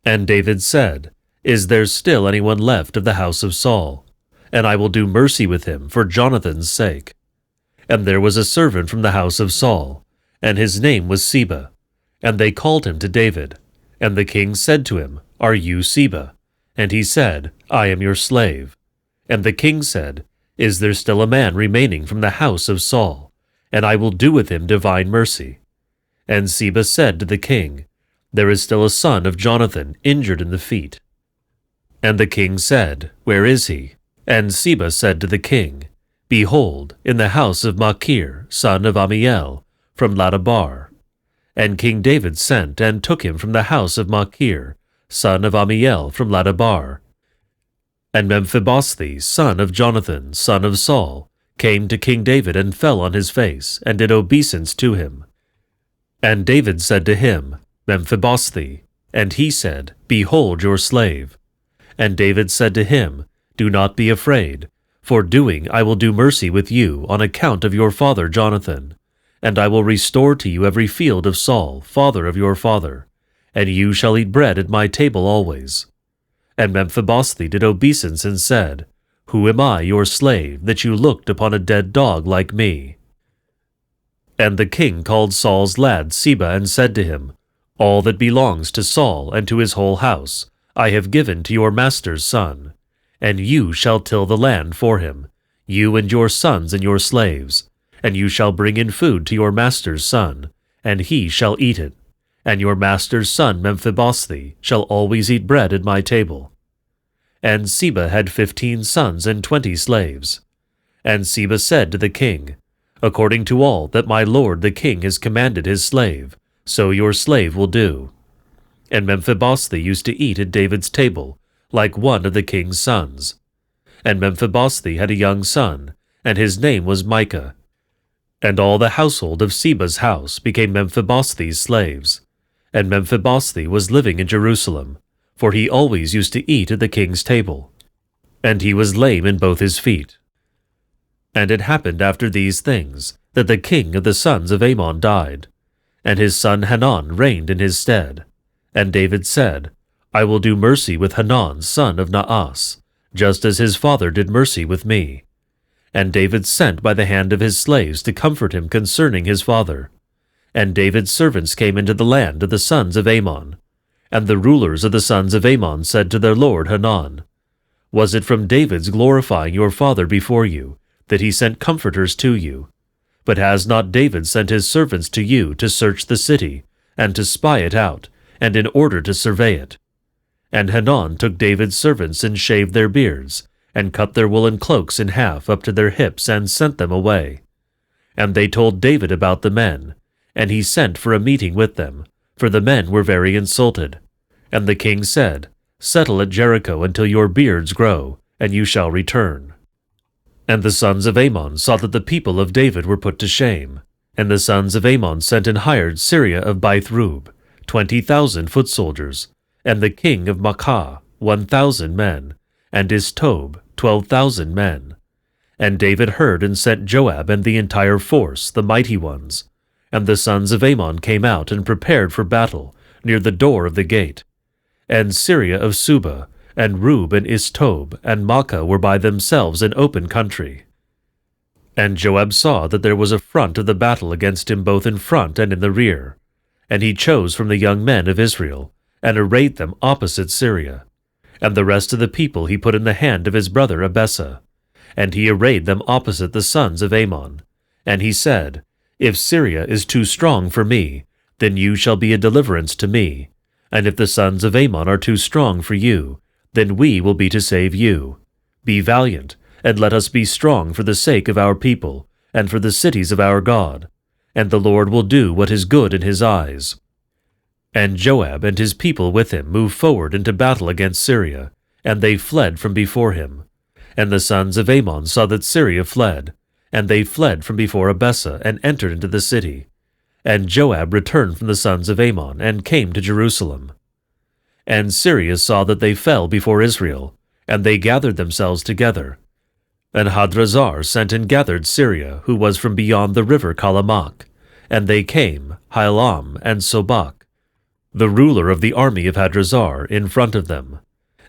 And David said, Is there still anyone left of the house of Saul? And I will do mercy with him for Jonathan's sake. And there was a servant from the house of Saul, and his name was Siba. And they called him to David. And the king said to him, Are you Siba? And he said, I am your slave. And the king said, Is there still a man remaining from the house of Saul? And I will do with him divine mercy. And Siba said to the king, There is still a son of Jonathan injured in the feet. And the king said, Where is he? And Siba said to the king, Behold, in the house of Machir, son of Ammiel, from Lodabar. And King David sent and took him from the house of Machir, son of Ammiel, from Lodabar. And Mephibosheth, son of Jonathan, son of Saul, came to King David and fell on his face, and did obeisance to him. And David said to him, Mephibosheth. And he said, Behold your slave. And David said to him, Do not be afraid, for doing I will do mercy with you on account of your father Jonathan, and I will restore to you every field of Saul, father of your father, and you shall eat bread at my table always. And Mephibosheth did obeisance and said, Who am I, your slave, that you looked upon a dead dog like me? And the king called Saul's lad Siba and said to him, All that belongs to Saul and to his whole house I have given to your master's son, and you shall till the land for him, you and your sons and your slaves, and you shall bring in food to your master's son, and he shall eat it, and your master's son Mephibosheth shall always eat bread at my table. And Siba had 15 sons and 20 slaves. And Siba said to the king, According to all that my lord the king has commanded his slave, so your slave will do. And Mephibosheth used to eat at David's table, like one of the king's sons. And Mephibosheth had a young son, and his name was Micah. And all the household of Siba's house became Mephibosheth's slaves. And Mephibosheth was living in Jerusalem, for he always used to eat at the king's table. And he was lame in both his feet. And it happened after these things, that the king of the sons of Ammon died, and his son Hanun reigned in his stead. And David said, I will do mercy with Hanun son of Naas, just as his father did mercy with me. And David sent by the hand of his slaves to comfort him concerning his father. And David's servants came into the land of the sons of Ammon. And the rulers of the sons of Ammon said to their lord Hanun, Was it from David's glorifying your father before you, that he sent comforters to you? But has not David sent his servants to you to search the city, and to spy it out, and in order to survey it? And Hanun took David's servants and shaved their beards, and cut their woolen cloaks in half up to their hips, and sent them away. And they told David about the men, and he sent for a meeting with them, for the men were very insulted. And the king said, Settle at Jericho until your beards grow, and you shall return. And the sons of Ammon saw that the people of David were put to shame. And the sons of Ammon sent and hired Syria of Baith-rub, 20,000 foot soldiers, and the king of Maacah, 1,000 men, and Istob, 12,000 men. And David heard and sent Joab and the entire force, the mighty ones. And the sons of Ammon came out and prepared for battle, near the door of the gate. And Syria of Suba, and Rub and Istob, and Maacah were by themselves in open country. And Joab saw that there was a front of the battle against him both in front and in the rear. And he chose from the young men of Israel, and arrayed them opposite Syria. And the rest of the people he put in the hand of his brother Abessa. And he arrayed them opposite the sons of Ammon. And he said, If Syria is too strong for me, then you shall be a deliverance to me. And if the sons of Ammon are too strong for you, then we will be to save you. Be valiant, and let us be strong for the sake of our people, and for the cities of our God. And the Lord will do what is good in his eyes. And Joab and his people with him moved forward into battle against Syria, and they fled from before him. And the sons of Ammon saw that Syria fled, and they fled from before Abessa and entered into the city. And Joab returned from the sons of Ammon and came to Jerusalem. And Syria saw that they fell before Israel, and they gathered themselves together. And Hadrazar sent and gathered Syria, who was from beyond the river Kalamach, and they came, Hilam and Sobach. the ruler of the army of Hadrazar, in front of them.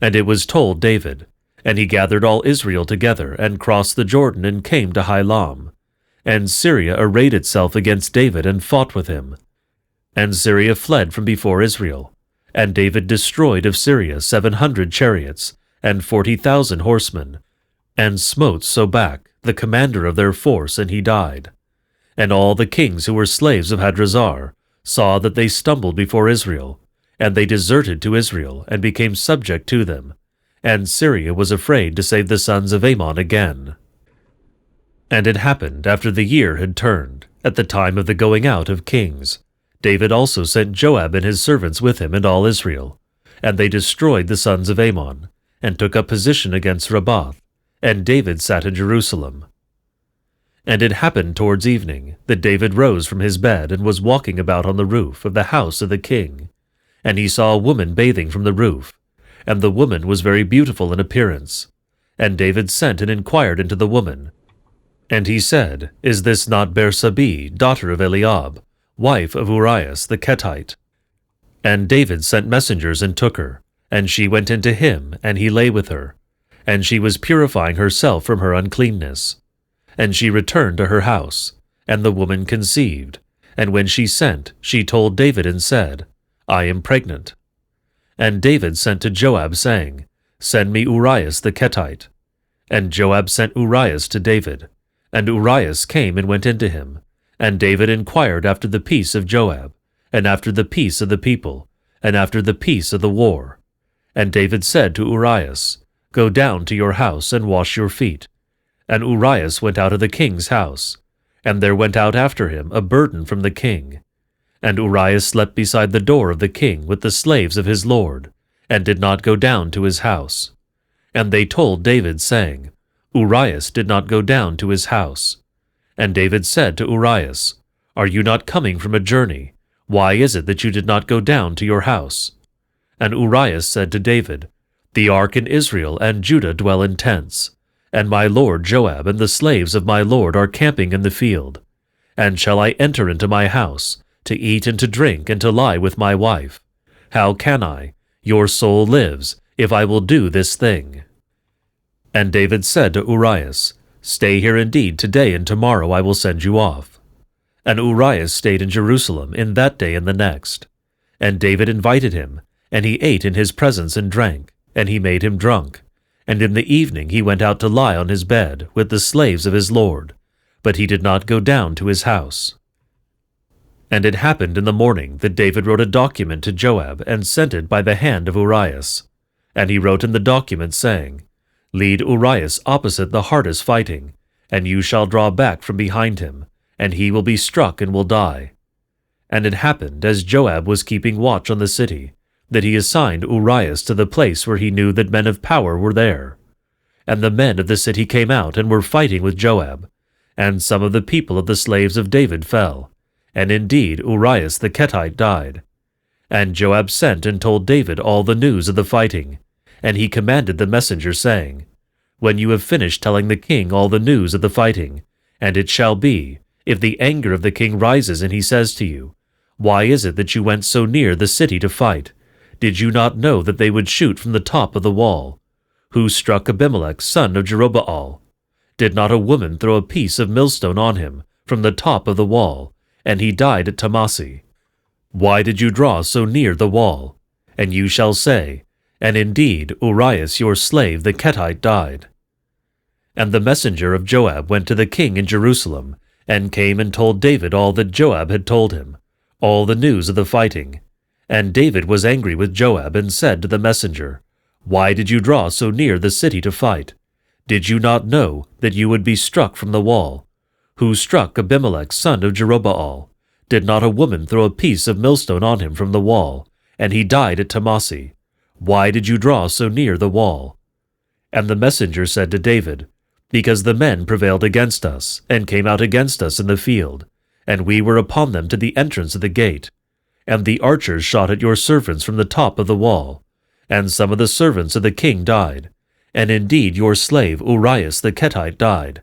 And it was told David, and he gathered all Israel together, and crossed the Jordan, and came to Hilam. And Syria arrayed itself against David, and fought with him. And Syria fled from before Israel. And David destroyed of Syria 700 chariots, and 40,000 horsemen, and smote Sobak, the commander of their force, and he died. And all the kings who were slaves of Hadrazar saw that they stumbled before Israel, and they deserted to Israel, and became subject to them. And Syria was afraid to save the sons of Ammon again. And it happened after the year had turned, at the time of the going out of kings, David also sent Joab and his servants with him and all Israel, and they destroyed the sons of Ammon, and took up position against Rabbath, and David sat in Jerusalem. And it happened towards evening that David rose from his bed and was walking about on the roof of the house of the king, and he saw a woman bathing from the roof, and the woman was very beautiful in appearance. And David sent and inquired into the woman. And he said, Is this not Bersabee, daughter of Eliab, wife of Uriah the Hittite? And David sent messengers and took her, and she went into him, and he lay with her. And she was purifying herself from her uncleanness. And she returned to her house, and the woman conceived. And when she sent, she told David and said, I am pregnant. And David sent to Joab, saying, Send me Uriah the Hittite. And Joab sent Uriah to David. And Uriah came and went into him. And David inquired after the peace of Joab, and after the peace of the people, and after the peace of the war. And David said to Uriah, Go down to your house and wash your feet. And Uriah went out of the king's house, and there went out after him a burden from the king. And Uriah slept beside the door of the king with the slaves of his lord, and did not go down to his house. And they told David, saying, Uriah did not go down to his house. And David said to Uriah, Are you not coming from a journey? Why is it that you did not go down to your house? And Uriah said to David, The ark in Israel and Judah dwell in tents, and my lord Joab and the slaves of my lord are camping in the field. And shall I enter into my house, to eat and to drink and to lie with my wife? How can I, your soul lives, if I will do this thing? And David said to Uriah, Stay here indeed today, and tomorrow I will send you off. And Uriah stayed in Jerusalem in that day and the next. And David invited him, and he ate in his presence and drank, and he made him drunk. And in the evening he went out to lie on his bed with the slaves of his lord, but he did not go down to his house. And it happened in the morning that David wrote a document to Joab, and sent it by the hand of Uriah. And he wrote in the document, saying, Lead Uriah opposite the hardest fighting, and you shall draw back from behind him, and he will be struck and will die. And it happened, as Joab was keeping watch on the city, that he assigned Uriah to the place where he knew that men of power were there. And the men of the city came out and were fighting with Joab, and some of the people of the slaves of David fell, and indeed Uriah the Hittite died. And Joab sent and told David all the news of the fighting, and he commanded the messenger, saying, When you have finished telling the king all the news of the fighting, and it shall be, if the anger of the king rises and he says to you, Why is it that you went so near the city to fight? Did you not know that they would shoot from the top of the wall? Who struck Abimelech, son of Jerubbaal? Did not a woman throw a piece of millstone on him from the top of the wall, and he died at Tamasi? Why did you draw so near the wall? And you shall say, And indeed Uriah your slave the Hittite died. And the messenger of Joab went to the king in Jerusalem, and came and told David all that Joab had told him, all the news of the fighting. And David was angry with Joab, and said to the messenger, Why did you draw so near the city to fight? Did you not know that you would be struck from the wall? Who struck Abimelech, son of Jerubbaal? Did not a woman throw a piece of millstone on him from the wall, and he died at Tamasi? Why did you draw so near the wall? And the messenger said to David, Because the men prevailed against us, and came out against us in the field, and we were upon them to the entrance of the gate. And the archers shot at your servants from the top of the wall, and some of the servants of the king died, and indeed your slave Uriah the Hittite died.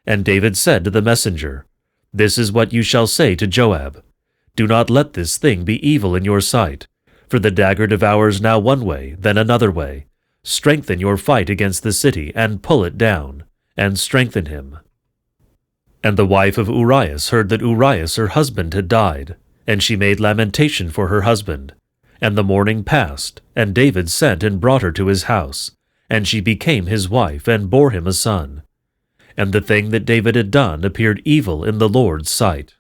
And David said to the messenger, This is what you shall say to Joab. Do not let this thing be evil in your sight, for the dagger devours now one way, then another way. Strengthen your fight against the city, and pull it down, and strengthen him." And the wife of Uriah heard that Uriah her husband had died, and she made lamentation for her husband. And the mourning passed, and David sent and brought her to his house, and she became his wife, and bore him a son. And the thing that David had done appeared evil in the Lord's sight.